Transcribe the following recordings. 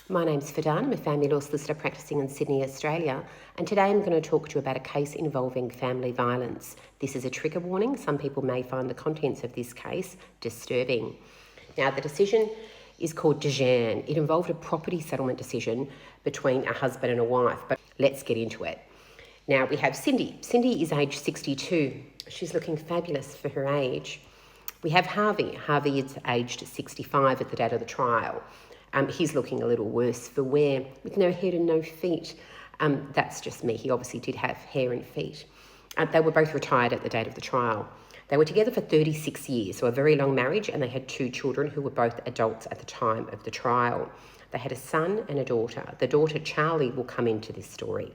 My name's Fadan. I'm a family law solicitor practicing in Sydney, Australia, and today I'm going to talk to you about a case involving family violence. This is a trigger warning. Some people may find the contents of this case disturbing. Now, the decision is called Dejean. It involved a property settlement decision between a husband and a wife, but let's get into it. Now, we have Cindy. Cindy is aged 62. She's looking fabulous for her age. We have Harvey. Harvey is aged 65 at the date of the trial. He's looking a little worse for wear, with no head and no feet. That's just me. He obviously did have hair and feet. They were both retired at the date of the trial. They were together for 36 years, so a very long marriage, and they had 2 children who were both adults at the time of the trial. They had a son and a daughter. The daughter, Charlie, will come into this story.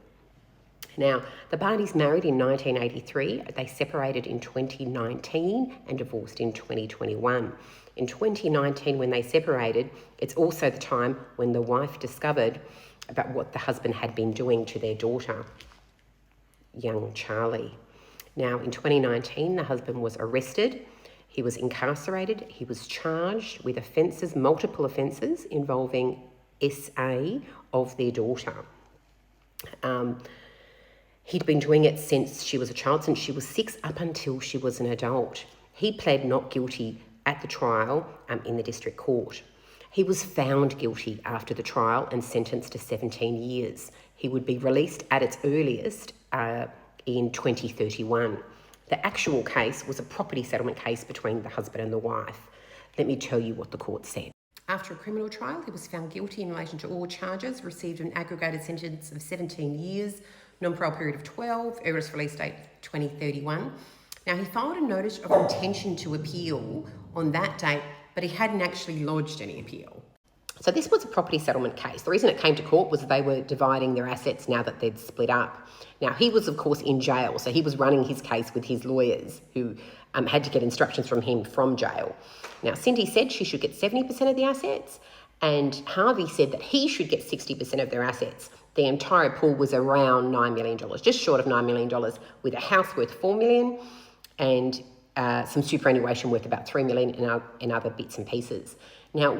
Now, the parties married in 1983, they separated in 2019 and divorced in 2021. In 2019, when they separated, it's also the time when the wife discovered about what the husband had been doing to their daughter, young Charlie. Now, in 2019, the husband was arrested, he was incarcerated, he was charged with offences, multiple offences involving SA of their daughter. He'd been doing it since she was a child, since she was 6 up until she was an adult. He pled not guilty at the trial in the district court. He was found guilty after the trial and sentenced to 17 years. He would be released at its earliest in 2031. The actual case was a property settlement case between the husband and the wife. Let me tell you what the court said. After a criminal trial, he was found guilty in relation to all charges, received an aggregated sentence of 17 years, non-parole period of 12, earliest release date 2031. Now, he filed a notice of intention to appeal on that date, but he hadn't actually lodged any appeal. So this was a property settlement case. The reason it came to court was they were dividing their assets now that they'd split up. Now, he was, of course, in jail, so he was running his case with his lawyers who had to get instructions from him from jail. Now, Cindy said she should get 70% of the assets, and Harvey said that he should get 60% of their assets. The entire pool was around $9 million, just short of $9 million, with a house worth $4 million and some superannuation worth about $3 million in other bits and pieces. Now,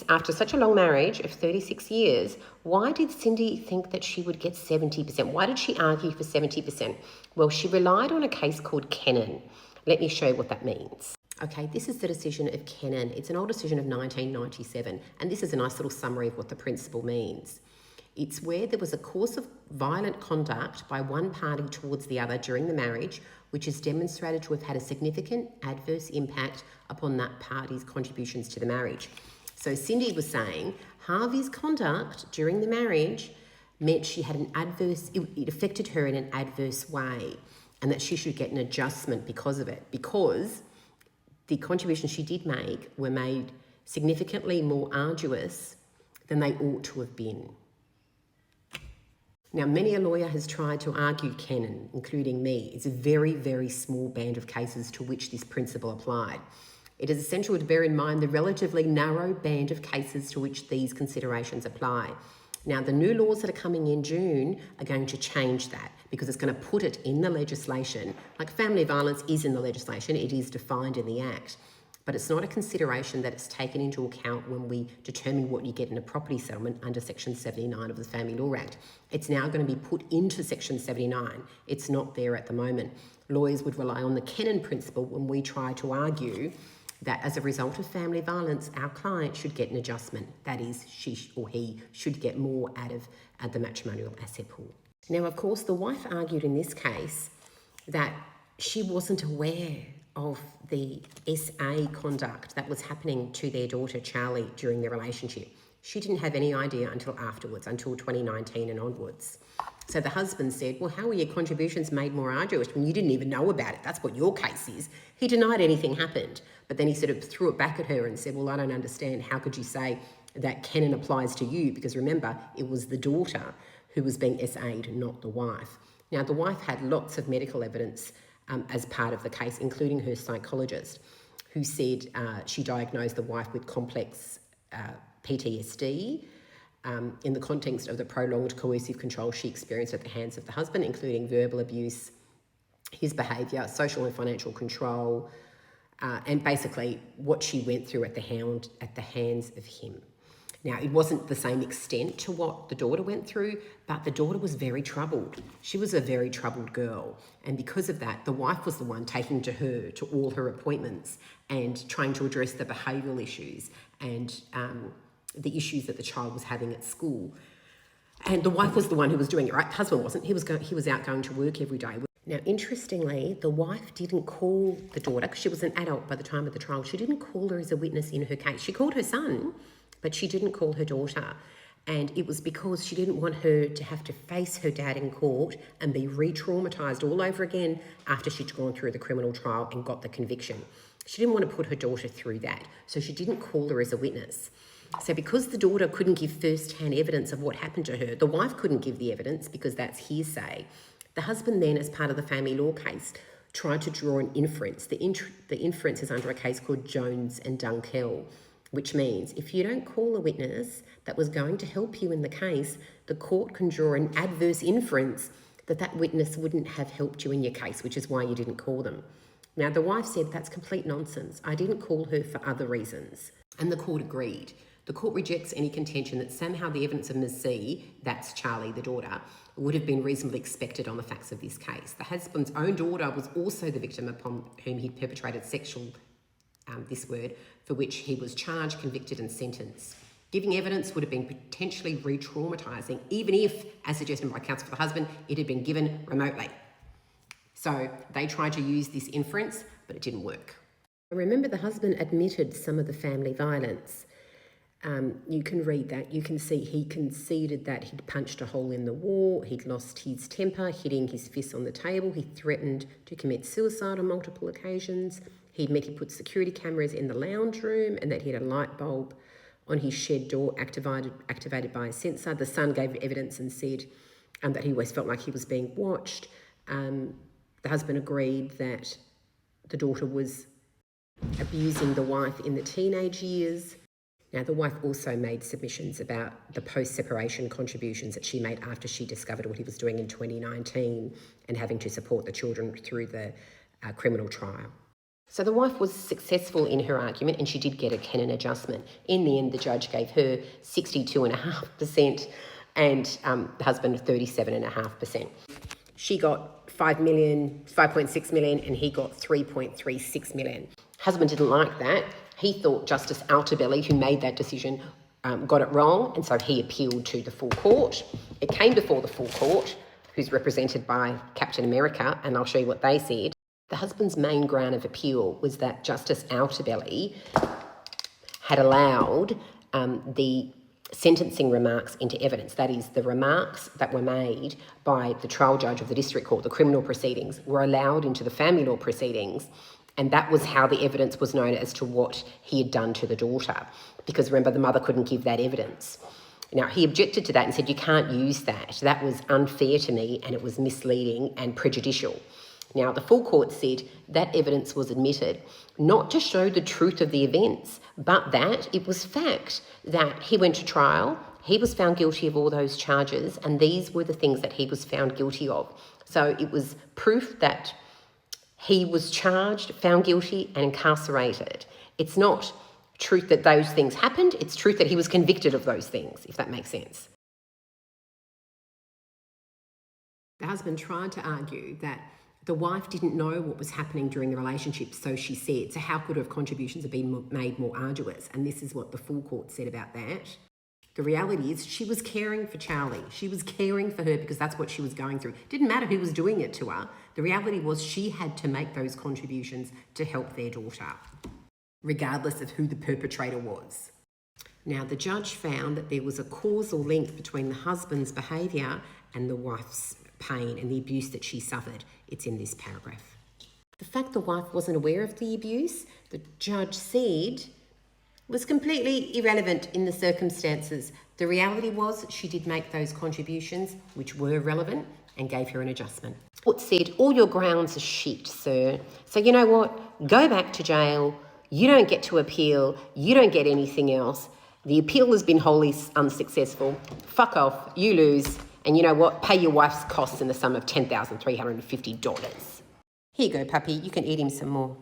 after such a long marriage of 36 years, why did Cindy think that she would get 70%? Why did she argue for 70%? Well, she relied on a case called Kennan. Let me show you what that means. Okay, this is the decision of Kennan. It's an old decision of 1997, and this is a nice little summary of what the principle means. It's where there was a course of violent conduct by one party towards the other during the marriage, which is demonstrated to have had a significant adverse impact upon that party's contributions to the marriage. So Cindy was saying Harvey's conduct during the marriage meant it affected her in an adverse way, and that she should get an adjustment because of it, because the contributions she did make were made significantly more arduous than they ought to have been. Now, many a lawyer has tried to argue Kennan, including me. It's a very, very small band of cases to which this principle applied. It is essential to bear in mind the relatively narrow band of cases to which these considerations apply. Now, the new laws that are coming in June are going to change that because it's going to put it in the legislation. Like family violence is in the legislation, it is defined in the Act. But it's not a consideration that is taken into account when we determine what you get in a property settlement under Section 79 of the Family Law Act. It's now going to be put into Section 79. It's not there at the moment. Lawyers would rely on the Kennan principle when we try to argue that as a result of family violence, our client should get an adjustment. That is, she or he should get more out of the matrimonial asset pool. Now, of course, the wife argued in this case that she wasn't aware of the SA conduct that was happening to their daughter, Charlie, during their relationship. She didn't have any idea until afterwards, until 2019 and onwards. So the husband said, well, how were your contributions made more arduous when you didn't even know about it? That's what your case is. He denied anything happened, but then he sort of threw it back at her and said, well, I don't understand. How could you say that Kennan applies to you? Because remember, it was the daughter who was being SA'd, not the wife. Now, the wife had lots of medical evidence as part of the case, including her psychologist, who said she diagnosed the wife with complex PTSD in the context of the prolonged coercive control she experienced at the hands of the husband, including verbal abuse, his behaviour, social and financial control, and basically what she went through at the hands of him. Now, it wasn't the same extent to what the daughter went through, but the daughter was very troubled. She was a very troubled girl. And because of that, the wife was the one taking to her to all her appointments and trying to address the behavioural issues and the issues that the child was having at school. And the wife was the one who was doing it, right? The husband wasn't. He was out going to work every day. Now, interestingly, the wife didn't call the daughter, because she was an adult by the time of the trial. She didn't call her as a witness in her case. She called her son, but she didn't call her daughter. And it was because she didn't want her to have to face her dad in court and be re-traumatised all over again after she'd gone through the criminal trial and got the conviction. She didn't want to put her daughter through that, so she didn't call her as a witness. So because the daughter couldn't give first-hand evidence of what happened to her, the wife couldn't give the evidence because that's hearsay. The husband then, as part of the family law case, tried to draw an inference. The inference is under a case called Jones and Dunkell, which means if you don't call a witness that was going to help you in the case, the court can draw an adverse inference that that witness wouldn't have helped you in your case, which is why you didn't call them. Now, the wife said, that's complete nonsense. I didn't call her for other reasons. And the court agreed. The court rejects any contention that somehow the evidence of Ms. C, that's Charlie, the daughter, would have been reasonably expected on the facts of this case. The husband's own daughter was also the victim upon whom he perpetrated sexual, for which he was charged, convicted and sentenced. Giving evidence would have been potentially re-traumatising, even if, as suggested by counsel for the husband, it had been given remotely. So they tried to use this inference, but it didn't work. Remember, the husband admitted some of the family violence. You can read that. You can see he conceded that he'd punched a hole in the wall, he'd lost his temper, hitting his fist on the table, he threatened to commit suicide on multiple occasions. He admitted he put security cameras in the lounge room and that he had a light bulb on his shed door activated by a sensor. The son gave evidence and said that he always felt like he was being watched. The husband agreed that the daughter was abusing the wife in the teenage years. Now, the wife also made submissions about the post-separation contributions that she made after she discovered what he was doing in 2019 and having to support the children through the criminal trial. So the wife was successful in her argument and she did get a Kennan adjustment. In the end, the judge gave her 62.5% and the husband 37.5%. She got 5.6 million and he got 3.36 million. Husband didn't like that. He thought Justice Altobelli, who made that decision, got it wrong, and so he appealed to the full court. It came before the full court, who's represented by Captain America, and I'll show you what they said. The husband's main ground of appeal was that Justice Altobelli had allowed the sentencing remarks into evidence. That is, the remarks that were made by the trial judge of the district court, the criminal proceedings, were allowed into the family law proceedings. And that was how the evidence was known as to what he had done to the daughter. Because remember, the mother couldn't give that evidence. Now, he objected to that and said, you can't use that. That was unfair to me and it was misleading and prejudicial. Now, the full court said that evidence was admitted not to show the truth of the events, but that it was fact that he went to trial, he was found guilty of all those charges, and these were the things that he was found guilty of. So it was proof that he was charged, found guilty and incarcerated. It's not truth that those things happened, it's truth that he was convicted of those things, if that makes sense. The husband tried to argue that the wife didn't know what was happening during the relationship, so she said. So how could her contributions have been made more arduous? And this is what the full court said about that. The reality is she was caring for Charlie. She was caring for her because that's what she was going through. It didn't matter who was doing it to her. The reality was she had to make those contributions to help their daughter, regardless of who the perpetrator was. Now, the judge found that there was a causal link between the husband's behaviour and the wife's pain and the abuse that she suffered. It's in this paragraph. The fact the wife wasn't aware of the abuse, the judge said, was completely irrelevant in the circumstances. The reality was she did make those contributions, which were relevant, and gave her an adjustment. The court said, all your grounds are shit, sir. So you know what? Go back to jail. You don't get to appeal. You don't get anything else. The appeal has been wholly unsuccessful. Fuck off. You lose. And you know what? Pay your wife's costs in the sum of $10,350. Here you go, puppy. You can eat him some more.